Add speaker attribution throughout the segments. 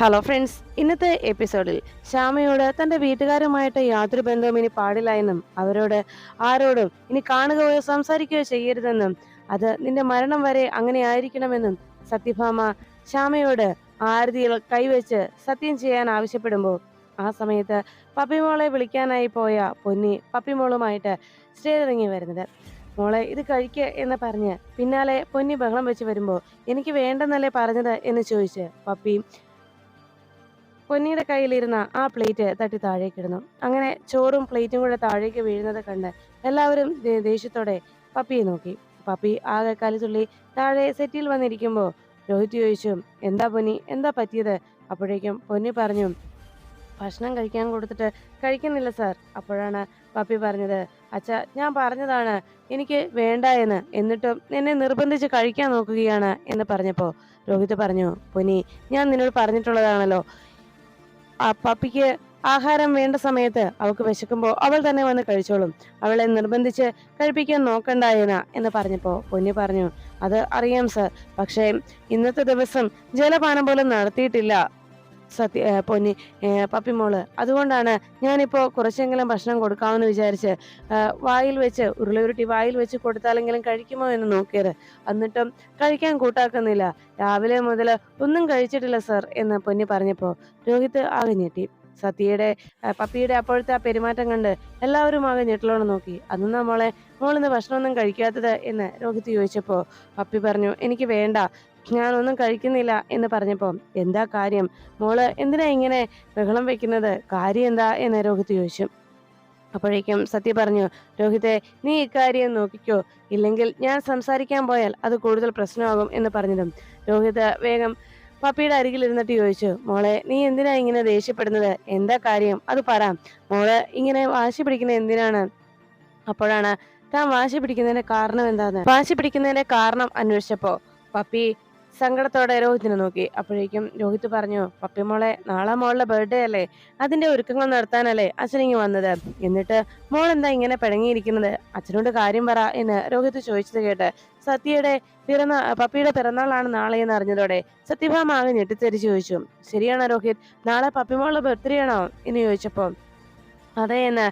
Speaker 1: Hello friends, ഇന്നത്തെ എപ്പിസോഡിൽ ശ്യാമയോട് തന്റെ വീട്ടുകാരുമായിട്ട് യാതൊരു ബന്ധവും ഇനി പാടില്ല എന്നും അവരോട് ആരോടും ഇനി കാണുകയോ സംസാരിക്കുകയോ ചെയ്യരുതെന്നും അത് നിന്റെ മരണം വരെ അങ്ങനെ ആയിരിക്കണമെന്നും സത്യഭാമ ശ്യാമയോട് ആരതിയിൽ കൈവച്ച് സത്യം ചെയ്യാൻ ആവശ്യപ്പെടുമ്പോൾ ആ സമയത്ത് പപ്പിമോളെ വിളിക്കാനായി പോയ പൊന്നി പപ്പിമോളുമായിട്ട് സ്റ്റേജ് ഇറങ്ങി വരുന്നത്. മോളെ ഇത് കഴിക്കുക എന്ന് പറഞ്ഞ് പിന്നാലെ പൊന്നി ബഹളം വെച്ച് വരുമ്പോൾ എനിക്ക് വേണ്ടെന്നല്ലേ പറഞ്ഞത് എന്ന് ചോദിച്ച് പപ്പി പൊന്നിയുടെ കയ്യിലിരുന്ന ആ പ്ലേറ്റ് തട്ടി താഴേക്കിടുന്നു. അങ്ങനെ ചോറും പ്ലേറ്റും കൂടെ താഴേക്ക് വീഴുന്നത് കണ്ട് എല്ലാവരും ദേഷ്യത്തോടെ പപ്പിയെ നോക്കി. പപ്പി ആകെ കലിതുള്ളി താഴെ സെറ്റിൽ വന്നിരിക്കുമ്പോൾ രോഹിത് ചോദിച്ചു, എന്താ പൊന്നി, എന്താ പറ്റിയത്? അപ്പോഴേക്കും പൊന്നി പറഞ്ഞു, ഭക്ഷണം കഴിക്കാൻ കൊടുത്തിട്ട് കഴിക്കുന്നില്ല സാർ. അപ്പോഴാണ് പപ്പി പറഞ്ഞത്, അച്ഛ ഞാൻ പറഞ്ഞതാണ് എനിക്ക് വേണ്ട എന്ന്, എന്നിട്ടും എന്നെ നിർബന്ധിച്ച് കഴിക്കാൻ നോക്കുകയാണ് എന്ന് പറഞ്ഞപ്പോൾ രോഹിത് പറഞ്ഞു, പൊന്നി ഞാൻ നിന്നോട് പറഞ്ഞിട്ടുള്ളതാണല്ലോ, ആ പപ്പിക്ക് ആഹാരം വേണ്ട സമയത്ത് അവൾക്ക് വിശക്കുമ്പോൾ അവൾ തന്നെ വന്ന് കഴിച്ചോളും, അവളെ നിർബന്ധിച്ച് കഴിപ്പിക്കാൻ നോക്കണ്ടായെന്ന എന്ന് പറഞ്ഞപ്പോ പൊന്നി പറഞ്ഞു, അത് അറിയാം സർ, പക്ഷേ ഇന്നത്തെ ദിവസം ജലപാനം പോലും നടത്തിയിട്ടില്ല പൊന്നി പപ്പിമോള്, അതുകൊണ്ടാണ് ഞാനിപ്പോ കുറച്ചെങ്കിലും ഭക്ഷണം കൊടുക്കാമെന്ന് വിചാരിച്ച് വായിൽ വെച്ച് ഉരുളയുരുട്ടി വായിൽ വെച്ച് കൊടുത്താലെങ്കിലും കഴിക്കുമോ എന്ന് നോക്കിയത്, എന്നിട്ടും കഴിക്കാൻ കൂട്ടാക്കുന്നില്ല, രാവിലെ മുതൽ ഒന്നും കഴിച്ചിട്ടില്ല സർ എന്ന് പൊന്നി പറഞ്ഞപ്പോ രോഹിത് ആകെ ഞെട്ടി. പപ്പിയുടെ അപ്പോഴത്തെ ആ പെരുമാറ്റം കണ്ട് എല്ലാവരും ആകെ ഞെട്ടലോടെ നോക്കി. അന്ന് മോളിന്ന് ഭക്ഷണമൊന്നും കഴിക്കാത്തത് എന്ന് രോഹിത് ചോദിച്ചപ്പോ പപ്പി പറഞ്ഞു, എനിക്ക് വേണ്ട, ഞാനൊന്നും കഴിക്കുന്നില്ല എന്ന് പറഞ്ഞപ്പോ എന്താ കാര്യം, മോള് എന്തിനാ ഇങ്ങനെ ബഹളം വെക്കുന്നത്, കാര്യം എന്താ എന്ന് രോഹിത് ചോദിച്ചു. അപ്പോഴേക്കും സത്യ പറഞ്ഞു, രോഹിത്തെ നീ ഇക്കാര്യം നോക്കിക്കോ, ഇല്ലെങ്കിൽ ഞാൻ സംസാരിക്കാൻ പോയാൽ അത് കൂടുതൽ പ്രശ്നമാകും എന്ന് പറഞ്ഞതും രോഹിത് വേഗം പപ്പിയുടെ അരികിൽ ഇരുന്നിട്ട് ചോദിച്ചു, മോളെ നീ എന്തിനാ ഇങ്ങനെ ദേഷ്യപ്പെടുന്നത്, എന്താ കാര്യം അത് പറ, മോള് ഇങ്ങനെ വാശി പിടിക്കുന്നത് എന്തിനാണ്? അപ്പോഴാണ് താൻ വാശി പിടിക്കുന്നതിന്റെ കാരണം എന്താന്ന് വാശി പിടിക്കുന്നതിന്റെ കാരണം അന്വേഷിച്ചപ്പോ പപ്പി സങ്കടത്തോടെ രോഹിത്തിനെ നോക്കി. അപ്പോഴേക്കും രോഹിത് പറഞ്ഞു, പപ്പി മോളെ നാളെ മോളുടെ ബർത്ത്ഡേ അല്ലേ, അതിന്റെ ഒരുക്കങ്ങൾ നടത്താനല്ലേ അച്ഛനിങ്ങി വന്നത്, എന്നിട്ട് മോൾ എന്താ ഇങ്ങനെ പിണങ്ങിയിരിക്കുന്നത്, അച്ഛനോട് കാര്യം പറ എന്ന് രോഹിത് ചോദിച്ചത് കേട്ട് പപ്പിയുടെ പിറന്നാളാണ് നാളെ എന്ന് അറിഞ്ഞതോടെ സത്യഭാമ ആകെ ഞെട്ടിത്തെറിച്ച് ചോദിച്ചു, ശരിയാണോ രോഹിത്, നാളെ പപ്പിമോളുടെ ബർത്ത്ഡേ ആണോ എന്ന് ചോദിച്ചപ്പോ അതെ എന്ന്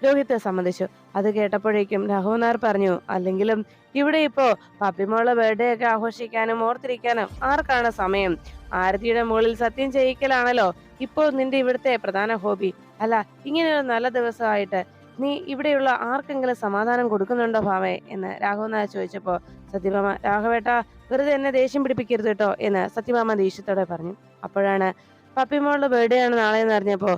Speaker 1: രോഹിത് സമ്മതിച്ചു. അത് കേട്ടപ്പോഴേക്കും രാഘവൻ നായർ പറഞ്ഞു, അല്ലെങ്കിലും ഇവിടെ ഇപ്പോ പപ്പിമോളുടെ ബർത്ത്ഡേ ഒക്കെ ആഘോഷിക്കാനും ഓർത്തിരിക്കാനും ആർക്കാണ് സമയം? ആരതിയുടെ മുകളിൽ സത്യം ചെയ്യിക്കലാണല്ലോ ഇപ്പോൾ നിന്റെ ഇവിടുത്തെ പ്രധാന ഹോബി. അല്ല, ഇങ്ങനെ ഒരു നല്ല ദിവസമായിട്ട് നീ ഇവിടെയുള്ള ആർക്കെങ്കിലും സമാധാനം കൊടുക്കുന്നുണ്ടോ ഭാമേ എന്ന് രാഘവൻ നായർ ചോദിച്ചപ്പോ സത്യഭാമ, രാഘവേട്ട വെറുതെ എന്നെ ദേഷ്യം പിടിപ്പിക്കരുത് കേട്ടോ എന്ന് സത്യഭാമ ദേഷ്യത്തോടെ പറഞ്ഞു. അപ്പോഴാണ് പപ്പിമോളുടെ ബർത്ത്ഡേ ആണ് നാളെ എന്ന് അറിഞ്ഞപ്പോ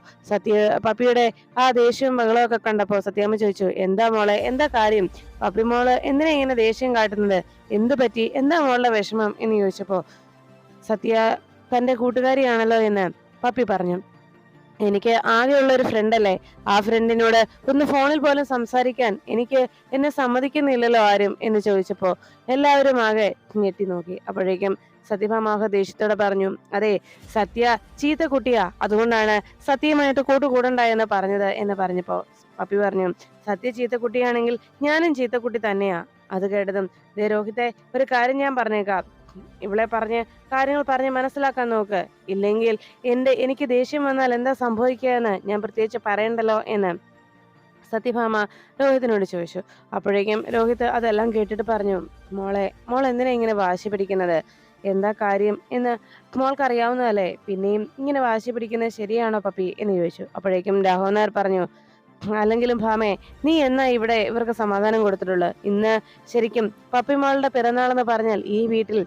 Speaker 1: പപ്പിയുടെ ആ ദേഷ്യവും ബഹളവും ഒക്കെ കണ്ടപ്പോ സത്യാമ്മ ചോദിച്ചു, എന്താ മോളെ, എന്താ കാര്യം, പപ്പിമോള് എന്തിനാ ഇങ്ങനെ ദേഷ്യം കാട്ടുന്നത്, എന്തു പറ്റി, എന്താ മോളുടെ വിഷമം എന്ന് ചോദിച്ചപ്പോ സത്യ തന്റെ കൂട്ടുകാരിയാണല്ലോ എന്ന് പപ്പി പറഞ്ഞു. എനിക്ക് ആകെയുള്ള ഒരു ഫ്രണ്ട് അല്ലേ, ആ ഫ്രണ്ടിനോട് ഒന്ന് ഫോണിൽ പോലും സംസാരിക്കാൻ എന്നെ സമ്മതിക്കുന്നില്ലല്ലോ ആരും എന്ന് ചോദിച്ചപ്പോ എല്ലാവരും ആകെ ഞെട്ടി നോക്കി. അപ്പോഴേക്കും സത്യഭാമാക ദേഷ്യത്തോടെ പറഞ്ഞു, അതെ, സത്യ ചീത്ത കുട്ടിയാ, അതുകൊണ്ടാണ് സത്യമായിട്ട് കൂട്ടുകൂടണ്ട എന്ന് പറഞ്ഞത് എന്ന് പറഞ്ഞപ്പോ പപ്പി പറഞ്ഞു, സത്യ ചീത്ത കുട്ടിയാണെങ്കിൽ ഞാനും ചീത്തക്കുട്ടി തന്നെയാ. അത് കേട്ടതും രോഹിത്തെ, ഒരു കാര്യം ഞാൻ പറഞ്ഞേക്കാം, ഇവളെ കാര്യങ്ങൾ പറഞ്ഞ് മനസ്സിലാക്കാൻ നോക്ക്, ഇല്ലെങ്കിൽ എനിക്ക് ദേഷ്യം വന്നാൽ എന്താ സംഭവിക്കുക എന്ന് ഞാൻ പ്രത്യേകിച്ച് പറയണ്ടല്ലോ എന്ന് സത്യഭാമ രോഹിത്തിനോട് ചോദിച്ചു. അപ്പോഴേക്കും രോഹിത് അതെല്ലാം കേട്ടിട്ട് പറഞ്ഞു, മോൾ എന്തിനാ ഇങ്ങനെ വാശി പിടിക്കുന്നത്, എന്താ കാര്യം എന്ന് മോൾക്കറിയാവുന്നതല്ലേ, പിന്നെയും ഇങ്ങനെ വാശി പിടിക്കുന്നത് ശരിയാണോ പപ്പി എന്ന് ചോദിച്ചു. അപ്പോഴേക്കും രാഘവൻ നായർ പറഞ്ഞു, അല്ലെങ്കിലും ഭാമേ, നീ എന്നാ ഇവിടെ ഇവർക്ക് സമാധാനം കൊടുത്തിട്ടുള്ളത്? ഇന്ന് ശരിക്കും പപ്പിമാളുടെ പിറന്നാളെന്ന് പറഞ്ഞാൽ ഈ വീട്ടിൽ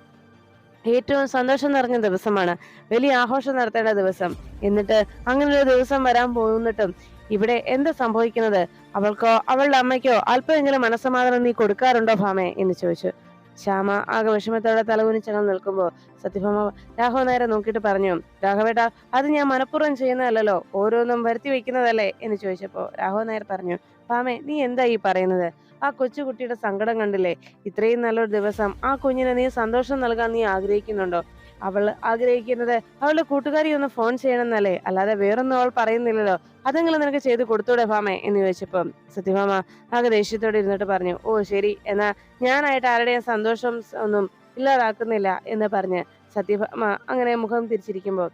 Speaker 1: ഏറ്റവും സന്തോഷം നിറഞ്ഞ ദിവസമാണ്, വലിയ ആഘോഷം നടത്തേണ്ട ദിവസം, എന്നിട്ട് അങ്ങനെ ഒരു ദിവസം വരാൻ പോകുന്നിട്ടും ഇവിടെ എന്താ സംഭവിക്കുന്നത്? അവൾക്കോ അവളുടെ അമ്മയ്ക്കോ അല്പമെങ്കിലും മനസ്സമാധാനം നീ കൊടുക്കാറുണ്ടോ ഭാമേ എന്ന് ചോദിച്ചു. ശ്യാമ ആകെ വിഷമത്തോടെ തലകുനിച്ചങ്ങൾ നിൽക്കുമ്പോ സത്യഭാമ രാഘവ നേരെ നോക്കിയിട്ട് പറഞ്ഞു, രാഘവേട്ട, അത് ഞാൻ മനഃപൂർവ്വം ചെയ്യുന്നതല്ലോ, ഓരോന്നും വരുത്തി വെക്കുന്നതല്ലേ എന്ന് ചോദിച്ചപ്പോ രാഘവ നായർ പറഞ്ഞു, ഭാമേ നീ എന്താ ഈ പറയുന്നത്? ആ കൊച്ചുകുട്ടിയുടെ സങ്കടം കണ്ടില്ലേ, ഇത്രയും നല്ലൊരു ദിവസം ആ കുഞ്ഞിന് നീ സന്തോഷം നൽകാൻ നീ ആഗ്രഹിക്കുന്നുണ്ടോ? അവൾ ആഗ്രഹിക്കുന്നത് അവളുടെ കൂട്ടുകാരി ഒന്ന് ഫോൺ ചെയ്യണമെന്നല്ലേ, അല്ലാതെ വേറൊന്നും അവൾ പറയുന്നില്ലല്ലോ, അതെങ്കിലും നിനക്ക് ചെയ്ത് കൊടുത്തൂടെ ഭാമേ എന്ന് ചോദിച്ചപ്പം സത്യഭാമ ആകെ ദേഷ്യത്തോടെ ഇരുന്നിട്ട് പറഞ്ഞു, ഓ ശരി, എന്നാ ഞാനായിട്ട് ആരുടെയും സന്തോഷം ഒന്നും ഇല്ലാതാക്കുന്നില്ല എന്ന് പറഞ്ഞ് സത്യഭാമ അങ്ങനെ മുഖം തിരിച്ചിരിക്കുമ്പോൾ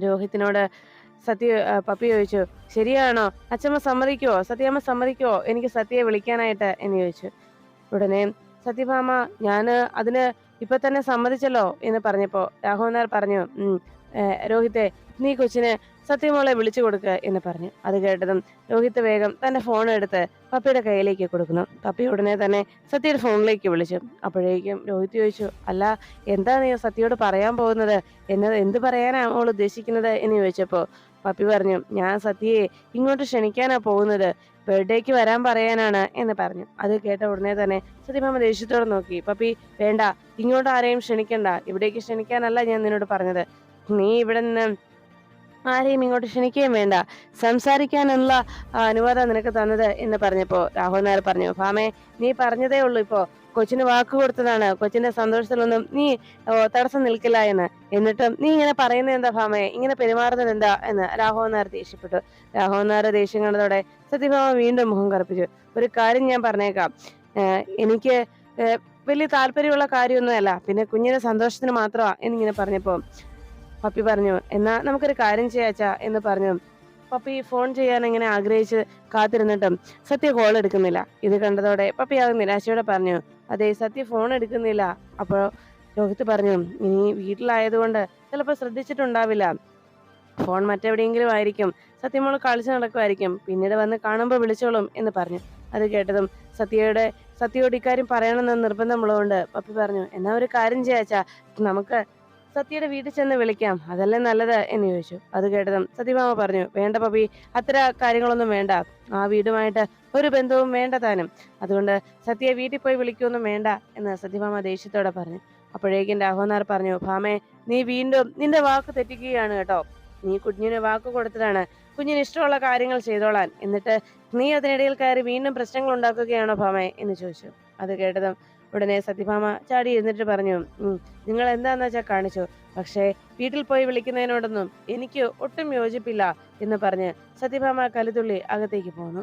Speaker 1: രോഹിത്തിനോട് പപ്പി ചോദിച്ചു, ശരിയാണോ? അച്ഛമ്മ സമ്മതിക്കുവോ? സത്യമ്മ സമ്മതിക്കുവോ എനിക്ക് സത്യയെ വിളിക്കാനായിട്ട് എന്ന് ചോദിച്ചു. ഉടനെ സത്യഭാമ ഞാന് അതിന് ഇപ്പൊ തന്നെ സമ്മതിച്ചല്ലോ എന്ന് പറഞ്ഞപ്പോ രാഘവൻ നായർ പറഞ്ഞു, രോഹിത്തെ നീ കൊച്ചിന് സത്യമോളെ വിളിച്ചു കൊടുക്കുക എന്ന് പറഞ്ഞു. അത് കേട്ടതും രോഹിത്ത് വേഗം തന്റെ ഫോൺ എടുത്ത് പപ്പിയുടെ കയ്യിലേക്ക് കൊടുക്കുന്നു. പപ്പി ഉടനെ തന്നെ സത്യയുടെ ഫോണിലേക്ക് വിളിച്ചു. അപ്പോഴേക്കും രോഹിത്ത് ചോദിച്ചു, അല്ല എന്താ നീ സത്യയോട് പറയാൻ പോകുന്നത്? എന്ത് പറയാനാ മോൾ ഉദ്ദേശിക്കുന്നത് എന്ന് ചോദിച്ചപ്പോ പപ്പി പറഞ്ഞു, ഞാൻ സത്യയെ ഇങ്ങോട്ട് ക്ഷണിക്കാനാ പോകുന്നത്, ബർത്ത്ഡേക്ക് വരാൻ പറയാനാണ് എന്ന് പറഞ്ഞു. അത് കേട്ട ഉടനെ തന്നെ സത്യഭാമ ദേഷ്യത്തോടെ നോക്കി. പപ്പി വേണ്ട, ഇങ്ങോട്ട് ആരെയും ക്ഷണിക്കണ്ട, ഇവിടേക്ക് ക്ഷണിക്കാനല്ല ഞാൻ നിന്നോട് പറഞ്ഞത്. നീ ഇവിടെ നിന്ന് ആരെയും ഇങ്ങോട്ട് ക്ഷണിക്കുകയും വേണ്ട, സംസാരിക്കാനുള്ള അനുവാദം നിനക്ക് തന്നത് എന്ന് പറഞ്ഞപ്പോ രാഘവൻ നായർ പറഞ്ഞു, ഭാമേ നീ പറഞ്ഞതേ ഉള്ളൂ, ഇപ്പോ കൊച്ചിന് വാക്ക് കൊടുത്തതാണ്, കൊച്ചിന്റെ സന്തോഷത്തിലൊന്നും നീ തടസ്സം നിൽക്കില്ല എന്ന്, എന്നിട്ടും നീ ഇങ്ങനെ പറയുന്നത് എന്താ ഭാമേ, ഇങ്ങനെ പെരുമാറുന്നത് എന്താ എന്ന് രാഘവൻ നായർ ദേഷ്യപ്പെട്ടു. രാഘവൻ നായർ ദേഷ്യം കണ്ടതോടെ സത്യഭാമ വീണ്ടും മുഖം കറുപ്പിച്ചു. ഒരു കാര്യം ഞാൻ പറഞ്ഞേക്കാം, എനിക്ക് വലിയ താല്പര്യമുള്ള കാര്യമൊന്നുമല്ല, പിന്നെ കുഞ്ഞിന്റെ സന്തോഷത്തിന് മാത്രമാ എന്നിങ്ങനെ പറഞ്ഞപ്പോ പപ്പി പറഞ്ഞു, എന്നാ നമുക്കൊരു കാര്യം ചെയ്യാച്ചാ എന്ന് പറഞ്ഞു. പപ്പി ഫോൺ ചെയ്യാൻ ഇങ്ങനെ ആഗ്രഹിച്ച് കാത്തിരുന്നിട്ടും സത്യ കോൾ എടുക്കുന്നില്ല. ഇത് കണ്ടതോടെ പപ്പി ആകെ നിരാശയോടെ പറഞ്ഞു, അതെ സത്യ ഫോൺ എടുക്കുന്നില്ല. അപ്പോൾ രോഹിത് പറഞ്ഞു, ഇനി വീട്ടിലായതുകൊണ്ട് ചിലപ്പോൾ ശ്രദ്ധിച്ചിട്ടുണ്ടാവില്ല, ഫോൺ മറ്റെവിടെയെങ്കിലും ആയിരിക്കും, സത്യമോൾ കളിച്ചു നടക്കുമായിരിക്കും, പിന്നീട് വന്ന് കാണുമ്പോൾ വിളിച്ചോളും എന്ന് പറഞ്ഞു. അത് കേട്ടതും സത്യയോട് ഇക്കാര്യം പറയണമെന്ന് നിർബന്ധമുള്ളതുകൊണ്ട് പപ്പി പറഞ്ഞു, എന്നാ ഒരു കാര്യം ചെയ്യാച്ചാ, നമുക്ക് സത്യയുടെ വീട്ടിൽ ചെന്ന് വിളിക്കാം, അതല്ലേ നല്ലത് എന്ന് ചോദിച്ചു. അത് കേട്ടതും സത്യഭാമ പറഞ്ഞു, വേണ്ട പപ്പി, അത്ര കാര്യങ്ങളൊന്നും വേണ്ട, ആ വീടുമായിട്ട് ഒരു ബന്ധവും വേണ്ട താനും, അതുകൊണ്ട് സത്യയെ വീട്ടിൽ പോയി വിളിക്കൊന്നും വേണ്ട എന്ന് സത്യഭാമ ദേഷ്യത്തോടെ പറഞ്ഞു. അപ്പോഴേക്കും രാഘവൻ നായർ പറഞ്ഞു, ഭാമേ നീ വീണ്ടും നിന്റെ വാക്ക് തെറ്റിക്കുകയാണ് കേട്ടോ, നീ കുഞ്ഞിന് വാക്ക് കൊടുത്തതാണ് കുഞ്ഞിന് ഇഷ്ടമുള്ള കാര്യങ്ങൾ ചെയ്തോളാൻ, എന്നിട്ട് നീ അതിനിടയിൽ കയറി വീണ്ടും പ്രശ്നങ്ങൾ ഉണ്ടാക്കുകയാണോ ഭാമേ എന്ന് ചോദിച്ചു. അത് കേട്ടതും ഉടനെ സത്യഭാമ ചാടി എഴുന്നിട്ട് പറഞ്ഞു, നിങ്ങൾ എന്താന്ന് വെച്ചാൽ കാണിച്ചു, പക്ഷേ വീട്ടിൽ പോയി വിളിക്കുന്നതിനോടൊന്നും എനിക്ക് ഒട്ടും യോജിപ്പില്ല എന്ന് പറഞ്ഞ് സത്യഭാമ കലിതുള്ളി അകത്തേക്ക് പോന്നു.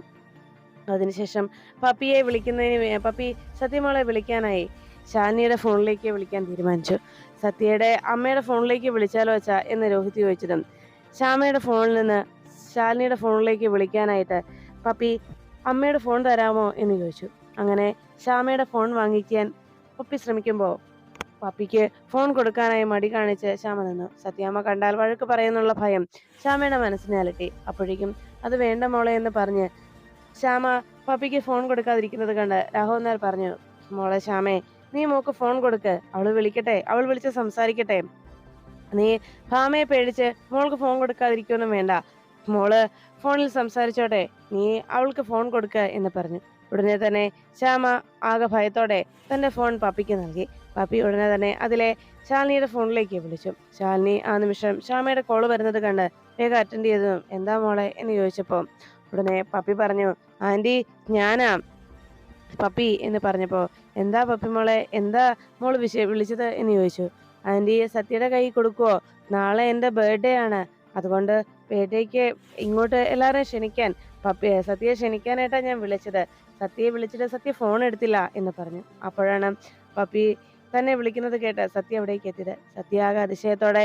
Speaker 1: അതിനുശേഷം പപ്പി സത്യമോളെ വിളിക്കാനായി ശാലിനിയുടെ ഫോണിലേക്ക് വിളിക്കാൻ തീരുമാനിച്ചു. സത്യയുടെ അമ്മയുടെ ഫോണിലേക്ക് വിളിച്ചാലോ വെച്ചാ എന്ന് രോഹിത് ചോദിച്ചതും ശ്യാമയുടെ ഫോണിൽ നിന്ന് ശാലിനിയുടെ ഫോണിലേക്ക് വിളിക്കാനായിട്ട് പപ്പി അമ്മയുടെ ഫോൺ തരാമോ എന്ന് ചോദിച്ചു. അങ്ങനെ ശ്യാമയുടെ ഫോൺ വാങ്ങിക്കാൻ പപ്പി ശ്രമിക്കുമ്പോൾ പപ്പിക്ക് ഫോൺ കൊടുക്കാനായി മടി കാണിച്ച് ശ്യാമ നിന്നു. സത്യാമ്മ കണ്ടാൽ വഴക്ക് പറയുന്നുള്ള ഭയം ശ്യാമയുടെ മനസ്സിനെ അലട്ടി. അപ്പോഴേക്കും അത് വേണ്ട മോളെ എന്ന് പറഞ്ഞ് ശ്യാമ പപ്പിക്ക് ഫോൺ കൊടുക്കാതിരിക്കുന്നത് കണ്ട് രാഘവൻ നായർ പറഞ്ഞു, മോളെ ശ്യാമേ നീ മോക്ക് ഫോൺ കൊടുക്ക്, അവള് വിളിക്കട്ടെ, അവൾ വിളിച്ച് സംസാരിക്കട്ടെ, നീ ഭാമയെ പേടിച്ച് മോൾക്ക് ഫോൺ കൊടുക്കാതിരിക്കൊന്നും വേണ്ട, മോള് ഫോണിൽ സംസാരിച്ചോട്ടെ, നീ അവൾക്ക് ഫോൺ കൊടുക്ക എന്ന് പറഞ്ഞു. ഉടനെ തന്നെ ശ്യാമ ആകെ ഭയത്തോടെ തന്റെ ഫോൺ പപ്പിക്ക് നൽകി. പപ്പി ഉടനെ തന്നെ അതിലെ ശാലിനിയുടെ ഫോണിലേക്ക് വിളിച്ചു. ശാലിനി ആ നിമിഷം ശ്യാമയുടെ കോള് വരുന്നത് കണ്ട് വേഗം അറ്റൻഡ് ചെയ്തതും എന്താ മോളെ എന്ന് ചോദിച്ചപ്പോ ഉടനെ പപ്പി പറഞ്ഞു, ആന്റി ഞാനാ പപ്പി എന്ന് പറഞ്ഞപ്പോ എന്താ പപ്പി മോളെ, എന്താ മോള് വിളിച്ചത് എന്ന് ചോദിച്ചു. ആന്റി സത്യയുടെ കൈ കൊടുക്കുവോ, നാളെ എൻ്റെ ബർത്ത്ഡേ ആണ്, അതുകൊണ്ട് ബർത്ത്ഡേക്ക് ഇങ്ങോട്ട് എല്ലാവരെയും ക്ഷണിക്കാൻ സത്യയെ ക്ഷണിക്കാനായിട്ടാണ് ഞാൻ വിളിച്ചത്, സത്യയെ വിളിച്ചിട്ട് സത്യ ഫോൺ എടുത്തില്ല എന്ന് പറഞ്ഞു. അപ്പോഴാണ് പപ്പി തന്നെ വിളിക്കുന്നത് കേട്ട് സത്യ അവിടേക്ക് എത്തിയത്. സത്യ ആകെ അതിശയത്തോടെ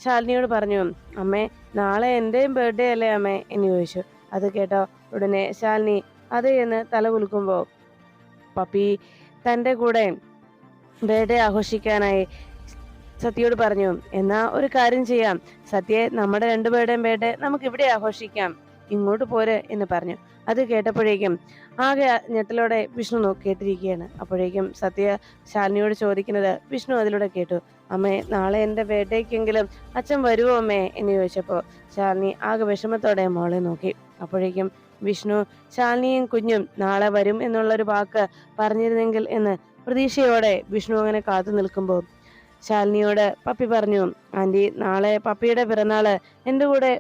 Speaker 1: ശാലിനിയോട് പറഞ്ഞു, അമ്മേ നാളെ എൻ്റെയും ബർത്ത്ഡേ അല്ലേ അമ്മേ എന്ന് ചോദിച്ചു. അത് കേട്ടോ ഉടനെ ശാലിനി അതെ എന്ന് തല കുലുക്കുമ്പോ പപ്പി തൻ്റെ കൂടെ ബർത്ത്ഡേ ആഘോഷിക്കാനായി സത്യയോട് പറഞ്ഞു, എന്നാ ഒരു കാര്യം ചെയ്യാം, സത്യയെ നമ്മുടെ രണ്ടുപേരുടെയും ബർത്ത്ഡേ നമുക്ക് ഇവിടെ ആഘോഷിക്കാം, ഇങ്ങോട്ട് പോര് എന്ന് പറഞ്ഞു. അത് കേട്ടപ്പോഴേക്കും ആകെ ഞെട്ടലോടെ വിഷ്ണു കേട്ടിരിക്കുകയാണ്. അപ്പോഴേക്കും സത്യ ശാലിനിയോട് ചോദിക്കുന്നത് വിഷ്ണു അതിലൂടെ കേട്ടു. അമ്മേ നാളെ എൻ്റെ ബർത്ത്ഡേക്കെങ്കിലും അച്ഛൻ വരുമോ അമ്മേ എന്ന് ചോദിച്ചപ്പോൾ ശാലിനി ആകെ വിഷമത്തോടെ മോളെ നോക്കി. അപ്പോഴേക്കും വിഷ്ണു ശാലിനിയും കുഞ്ഞും നാളെ വരും എന്നുള്ളൊരു വാക്ക് പറഞ്ഞിരുന്നെങ്കിൽ എന്ന് പ്രതീക്ഷയോടെ വിഷ്ണു അങ്ങനെ കാത്തു നിൽക്കുമ്പോൾ ശാലിനിയോട് പപ്പി പറഞ്ഞു, ആന്റി നാളെ പപ്പിയുടെ പിറന്നാള് എൻ്റെ കൂടെ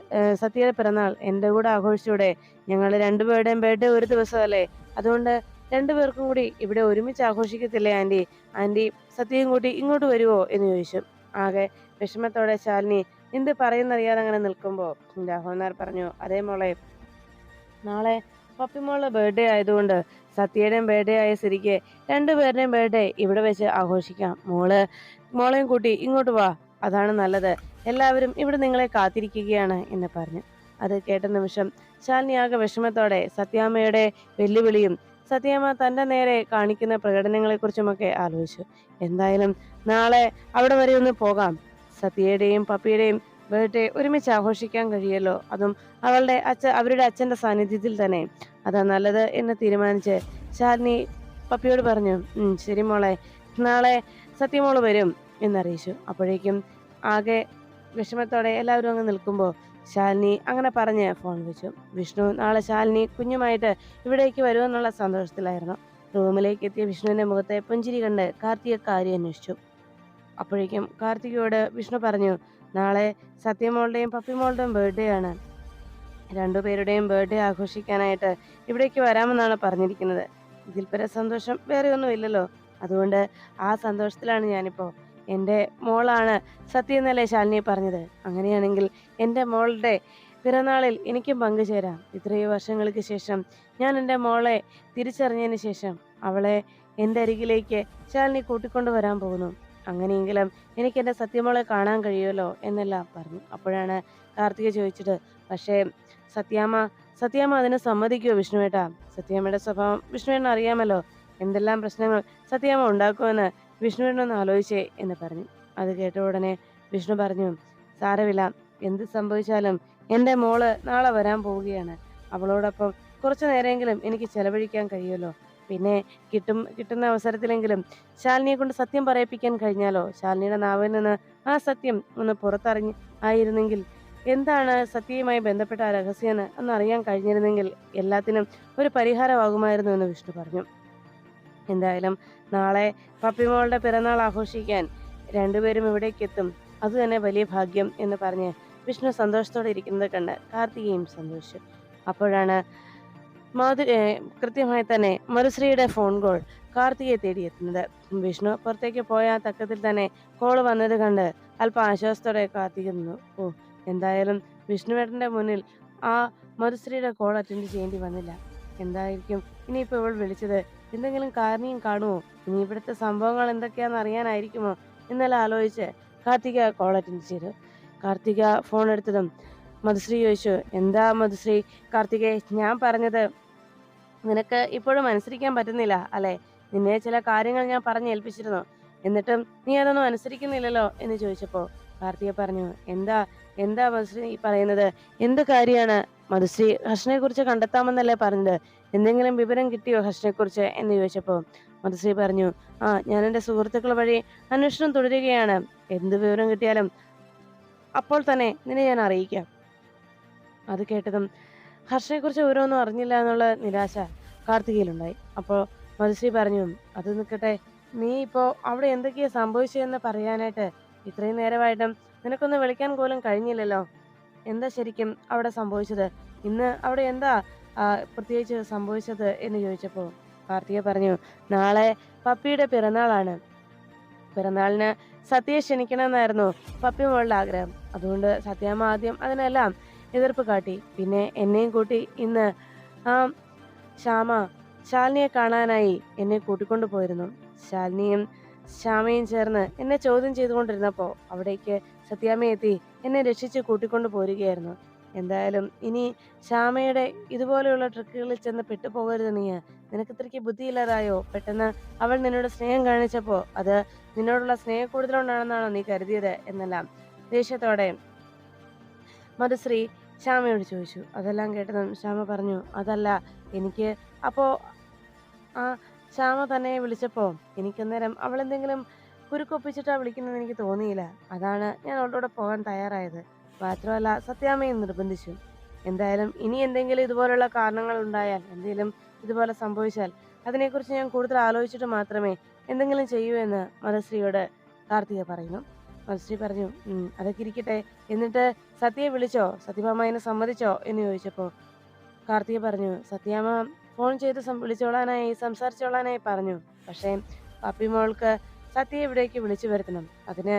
Speaker 1: സത്യയുടെ പിറന്നാൾ എൻ്റെ കൂടെ ആഘോഷിച്ചൂടെ, ഞങ്ങൾ രണ്ടുപേരുടെയും ബർത്ത്ഡേ ഒരു ദിവസമല്ലേ, അതുകൊണ്ട് രണ്ടുപേർക്കും കൂടി ഇവിടെ ഒരുമിച്ച് ആഘോഷിക്കത്തില്ലേ ആന്റി, ആന്റി സത്യയും കൂട്ടി ഇങ്ങോട്ട് വരുവോ എന്ന് ചോദിച്ചു. ആകെ വിഷമത്തോടെ ശാലിനി എന്ത് പറയുന്നറിയാതെ അങ്ങനെ നിൽക്കുമ്പോൾ രാഘവൻ നായർ പറഞ്ഞു, അതേ മോളെ നാളെ പപ്പിമോളുടെ ബർത്ത്ഡേ ആയതുകൊണ്ട് സത്യയുടെയും ബർത്ത്ഡേ ആയ സ്ഥിതിക്ക് രണ്ടുപേരുടെയും ബർത്ത്ഡേ ഇവിടെ വെച്ച് ആഘോഷിക്കാം, മോളെയും കൂട്ടി ഇങ്ങോട്ട് വാ, അതാണ് നല്ലത്, എല്ലാവരും ഇവിടെ നിങ്ങളെ കാത്തിരിക്കുകയാണ് എന്ന് പറഞ്ഞു. അത് കേട്ട നിമിഷം ശാലിനി ആകെ വിഷമത്തോടെ സത്യാമ്മയുടെ വെല്ലുവിളിയും സത്യാമ്മ തന്റെ നേരെ കാണിക്കുന്ന പ്രകടനങ്ങളെക്കുറിച്ചുമൊക്കെ ആലോചിച്ചു. എന്തായാലും നാളെ അവിടെ വരെ ഒന്ന് പോകാം. സത്യയുടെയും പപ്പിയുടെയും ബർത്ത്ഡേ ഒരുമിച്ച് ആഘോഷിക്കാൻ കഴിയല്ലോ, അതും അവരുടെ അച്ഛന്റെ സാന്നിധ്യത്തിൽ തന്നെ. അതാ നല്ലത് എന്ന് തീരുമാനിച്ച് ശാലിനി പപ്പിയോട് പറഞ്ഞു, ശരി മോളെ, നാളെ സത്യമോള് വരും എന്നറിയിച്ചു. അപ്പോഴേക്കും ആകെ വിഷമത്തോടെ എല്ലാവരും അങ്ങ് നിൽക്കുമ്പോൾ ശാലിനി അങ്ങനെ പറഞ്ഞ് ഫോൺ വെച്ചു. വിഷ്ണു നാളെ ശാലിനി കുഞ്ഞുമായിട്ട് ഇവിടേക്ക് വരുമെന്നുള്ള സന്തോഷത്തിലായിരുന്നു. റൂമിലേക്ക് എത്തിയ വിഷ്ണുവിന്റെ മുഖത്തെ പുഞ്ചിരി കണ്ട് കാർത്തിക കാര്യം അന്വേഷിച്ചു. അപ്പോഴേക്കും കാർത്തികയോട് വിഷ്ണു പറഞ്ഞു, നാളെ സത്യമോളുടെയും പപ്പിമോളുടെയും ബർത്ത്ഡേ ആണ്. രണ്ടുപേരുടെയും ബർത്ത്ഡേ ആഘോഷിക്കാനായിട്ട് ഇവിടേക്ക് വരാമെന്നാണ് പറഞ്ഞിരിക്കുന്നത്. ഇതിൽ പര സന്തോഷം വേറെ ഒന്നും ഇല്ലല്ലോ. അതുകൊണ്ട് ആ സന്തോഷത്തിലാണ് ഞാനിപ്പോ. എൻ്റെ മോളാണ് സത്യം എന്നല്ലേ ശാലിനി പറഞ്ഞത്. അങ്ങനെയാണെങ്കിൽ എൻ്റെ മോളുടെ പിറന്നാളിൽ എനിക്കും പങ്കുചേരാം. ഇത്രയും വർഷങ്ങൾക്ക് ശേഷം ഞാൻ എൻ്റെ മോളെ തിരിച്ചറിഞ്ഞതിന് ശേഷം അവളെ എൻ്റെ അരികിലേക്ക് ശാലിനി കൂട്ടിക്കൊണ്ടുവരാൻ പോകുന്നു. അങ്ങനെയെങ്കിലും എനിക്ക് എൻ്റെ സത്യമോളെ കാണാൻ കഴിയുമല്ലോ എന്നെല്ലാം പറഞ്ഞു. അപ്പോഴാണ് കാർത്തിക ചോദിച്ചത്, പക്ഷേ സത്യാമ്മ അതിന് സമ്മതിക്കുമോ വിഷ്ണുവേട്ടാ? സത്യാമ്മയുടെ സ്വഭാവം വിഷ്ണുവേട്ടന് അറിയാമല്ലോ. എന്തെല്ലാം പ്രശ്നങ്ങൾ സത്യാമ്മ ഉണ്ടാക്കുമെന്ന് വിഷ്ണുവേട്ടനൊന്ന് ആലോചിച്ചേ എന്ന് പറഞ്ഞു. അത് കേട്ട ഉടനെ വിഷ്ണു പറഞ്ഞു, സാരമില്ല, എന്ത് സംഭവിച്ചാലും എൻ്റെ മോള് നാളെ വരാൻ പോവുകയാണ്. അവളോടൊപ്പം കുറച്ചു നേരമെങ്കിലും എനിക്ക് ചെലവഴിക്കാൻ കഴിയുമല്ലോ. പിന്നെ കിട്ടുന്ന അവസരത്തിലെങ്കിലും ശാലിനിയെ കൊണ്ട് സത്യം പറയിപ്പിക്കാൻ കഴിഞ്ഞാലോ. ശാലിനിയുടെ നാവിൽ നിന്ന് ആ സത്യം ഒന്ന് ആയിരുന്നെങ്കിൽ, എന്താണ് സത്യവുമായി ബന്ധപ്പെട്ട ആ രഹസ്യമെന്ന് ഒന്നറിയാൻ കഴിഞ്ഞിരുന്നെങ്കിൽ എല്ലാത്തിനും ഒരു പരിഹാരമാകുമായിരുന്നു എന്ന് വിഷ്ണു പറഞ്ഞു. എന്തായാലും നാളെ പപ്പിമോളുടെ പിറന്നാൾ ആഘോഷിക്കാൻ രണ്ടുപേരും ഇവിടേക്ക് എത്തും. അത് തന്നെ വലിയ ഭാഗ്യം എന്ന് പറഞ്ഞ് വിഷ്ണു സന്തോഷത്തോടെ ഇരിക്കുന്നത് കണ്ട് കാർത്തികയും സന്തോഷിച്ചു. അപ്പോഴാണ് കൃത്യമായി തന്നെ മധുശ്രീയുടെ ഫോൺ കോൾ കാർത്തികയെ തേടിയെത്തുന്നത്. വിഷ്ണു പുറത്തേക്ക് പോയ തക്കത്തിൽ തന്നെ കോള് വന്നത് കണ്ട് അല്പം ആശ്വാസത്തോടെ കാർത്തിക നിന്നു. എന്തായാലും വിഷ്ണുവേട്ടന്റെ മുന്നിൽ ആ മധുശ്രീയുടെ കോൾ അറ്റൻഡ് ചെയ്യേണ്ടി വന്നില്ല. എന്തായിരിക്കും ഇനിയിപ്പോൾ ഇവൾ വിളിച്ചത്? എന്തെങ്കിലും കാരണവും കാണുമോ? ഇനി ഇവിടുത്തെ സംഭവങ്ങൾ എന്തൊക്കെയാണെന്ന് അറിയാനായിരിക്കുമോ എന്നെല്ലാം ആലോചിച്ച് കാർത്തിക കോൾ അറ്റൻഡ് ചെയ്തു. കാർത്തിക ഫോൺ എടുത്തതും മധുശ്രീ ചോദിച്ചു, എന്താ മധുശ്രീ? കാർത്തികെ, ഞാൻ പറഞ്ഞത് നിനക്ക് ഇപ്പോഴും അനുസരിക്കാൻ പറ്റുന്നില്ല അല്ലെ? നിന്നെ ചില കാര്യങ്ങൾ ഞാൻ പറഞ്ഞേൽപ്പിച്ചിരുന്നു, എന്നിട്ടും നീ അതൊന്നും അനുസരിക്കുന്നില്ലല്ലോ എന്ന് ചോദിച്ചപ്പോ കാർത്തിക പറഞ്ഞു, എന്താ മധുശ്രീ ഈ പറയുന്നത്? എന്ത് കാര്യമാണ്? മധുശ്രീ ഹർഷനെ കുറിച്ച് കണ്ടെത്താമെന്നല്ലേ പറഞ്ഞത്? എന്തെങ്കിലും വിവരം കിട്ടിയോ ഹർഷനെ കുറിച്ച് എന്ന് ചോദിച്ചപ്പോ മധുശ്രീ പറഞ്ഞു, ഞാൻ എൻ്റെ സുഹൃത്തുക്കൾ വഴി അന്വേഷണം തുടരുകയാണ്. എന്ത് വിവരം കിട്ടിയാലും അപ്പോൾ തന്നെ നിന്നെ ഞാൻ അറിയിക്കാം. അത് കേട്ടതും ഹർഷനെ കുറിച്ച് വിവരമൊന്നും അറിഞ്ഞില്ല എന്നുള്ള നിരാശ കാർത്തികയിലുണ്ടായി. അപ്പോൾ മധുശ്രീ പറഞ്ഞു, അത് നിൽക്കട്ടെ, നീ ഇപ്പോൾ അവിടെ എന്തൊക്കെയാ സംഭവിച്ചതെന്ന് പറയാനായിട്ട് ഇത്രയും നേരമായിട്ടും നിനക്കൊന്ന് വിളിക്കാൻ പോലും കഴിഞ്ഞില്ലല്ലോ. എന്താ ശരിക്കും അവിടെ സംഭവിച്ചത്? ഇന്ന് അവിടെ എന്താ പ്രത്യേകിച്ച് സംഭവിച്ചത് എന്ന് ചോദിച്ചപ്പോൾ കാർത്തിക പറഞ്ഞു, നാളെ പപ്പിയുടെ പിറന്നാളാണ്. പിറന്നാളിന് സത്യയെ ക്ഷണിക്കണമെന്നായിരുന്നു പപ്പി മോളുടെ ആഗ്രഹം. അതുകൊണ്ട് സത്യാമ്മ ആദ്യം അതിനെല്ലാം എതിർപ്പ് കാട്ടി. പിന്നെ എന്നെയും കൂട്ടി ഇന്ന് ആ ശാലിനിയെ കാണാനായി എന്നെ കൂട്ടിക്കൊണ്ടു പോയിരുന്നു. ശാലിനിയും ശ്യാമയും ചേർന്ന് എന്നെ ചോദ്യം ചെയ്തുകൊണ്ടിരുന്നപ്പോൾ അവിടേക്ക് സത്യാമ്മ എത്തി എന്നെ രക്ഷിച്ച് കൂട്ടിക്കൊണ്ടു പോരുകയായിരുന്നു. എന്തായാലും ഇനി ശ്യാമയുടെ ഇതുപോലെയുള്ള ട്രിക്കുകളിൽ ചെന്ന് പെട്ടുപോകരുത്. നിനക്ക് ഇത്രയ്ക്ക് ബുദ്ധിയില്ലാതായോ? പെട്ടെന്ന് അവൾ നിന്നോട് സ്നേഹം കാണിച്ചപ്പോ അത് നിന്നോടുള്ള സ്നേഹ കൂടുതലുണ്ടാണെന്നാണോ നീ കരുതിയത് എന്നെല്ലാം ദേഷ്യത്തോടെ മധുശ്രീ ശ്യാമയോട് ചോദിച്ചു. അതെല്ലാം കേട്ടതും ശ്യാമ പറഞ്ഞു, അതല്ല, എനിക്ക് അപ്പോ ആ ശ്യാമ തന്നെ വിളിച്ചപ്പോ എനിക്കന്നേരം അവൾ എന്തെങ്കിലും കുരുക്കൊപ്പിച്ചിട്ടാ വിളിക്കുന്നത് എനിക്ക് തോന്നിയില്ല. അതാണ് ഞാൻ അവളോട് പോകാൻ തയ്യാറായത്. മാത്രമല്ല സത്യാമ്മയും നിർബന്ധിച്ചു. എന്തായാലും ഇനി എന്തെങ്കിലും ഇതുപോലുള്ള കാരണങ്ങൾ ഉണ്ടായാൽ, എന്തെങ്കിലും ഇതുപോലെ സംഭവിച്ചാൽ അതിനെക്കുറിച്ച് ഞാൻ കൂടുതൽ ആലോചിച്ചിട്ട് മാത്രമേ എന്തെങ്കിലും ചെയ്യൂ എന്ന് മധുശ്രീയോട് കാർത്തിക പറയുന്നു. മധുശ്രീ പറഞ്ഞു, അതൊക്കെ ഇരിക്കട്ടെ, എന്നിട്ട് സത്യയെ വിളിച്ചോ? സത്യഭാമ അതിനെ സമ്മതിച്ചോ എന്ന് ചോദിച്ചപ്പോൾ കാർത്തിക പറഞ്ഞു, സത്യാമ്മ ഫോൺ ചെയ്ത് സംസാരിച്ചോളാനായി പറഞ്ഞു. പക്ഷേ പപ്പി മോൾക്ക് സത്യയെ ഇവിടേക്ക് വിളിച്ചു വരുത്തണം. അതിന്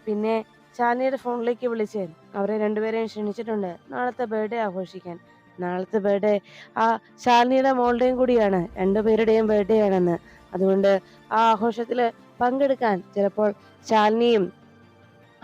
Speaker 1: പിന്നെ ശാലിനിയുടെ ഫോണിലേക്ക് വിളിച്ച് അവരെ രണ്ടുപേരെയും ക്ഷണിച്ചിട്ടുണ്ട് നാളത്തെ ബർത്ത്ഡേ ആഘോഷിക്കാൻ. നാളത്തെ ബർത്ത്ഡേ ആ ശാലിനിയുടെ മോളുടെയും കൂടിയാണ്, രണ്ടുപേരുടെയും ബർത്ത്ഡേ ആണെന്ന്. അതുകൊണ്ട് ആ ആഘോഷത്തിൽ പങ്കെടുക്കാൻ ചിലപ്പോൾ ശാലിനിയും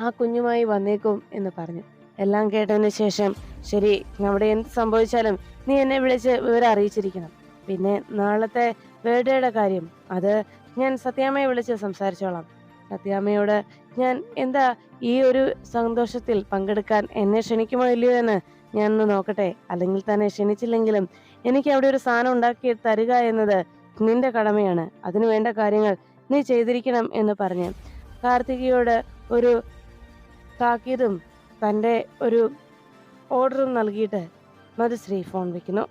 Speaker 1: ആ കുഞ്ഞുമായി വന്നേക്കും എന്ന് പറഞ്ഞു. എല്ലാം കേട്ടതിന് ശേഷം, ശരി, അവിടെ എന്ത് സംഭവിച്ചാലും നീ എന്നെ വിളിച്ച് വിവരം അറിയിച്ചിരിക്കണം. പിന്നെ നാളത്തെ ബർത്ത്ഡേയുടെ കാര്യം, അത് ഞാൻ സത്യാമ്മയെ വിളിച്ച് സംസാരിച്ചോളാം. സത്യാമ്മയോട് ഞാൻ എന്താ ഈ ഒരു സന്തോഷത്തിൽ പങ്കെടുക്കാൻ എന്നെ ക്ഷണിക്കുമോ ഇല്ലയോ എന്ന് ഞാനൊന്ന് നോക്കട്ടെ. അല്ലെങ്കിൽ തന്നെ ക്ഷണിച്ചില്ലെങ്കിലും എനിക്ക് അവിടെ ഒരു സാധനം ഉണ്ടാക്കി തരിക എന്നത് നിന്റെ കടമയാണ്. അതിനു വേണ്ട കാര്യങ്ങൾ നീ ചെയ്തിരിക്കണം എന്ന് പറഞ്ഞ് കാർത്തികയോട് ഒരു താക്കീതും തൻ്റെ ഒരു ഓർഡറും നൽകിയിട്ട് മധുശ്രീ ഫോൺ വെക്കുന്നു.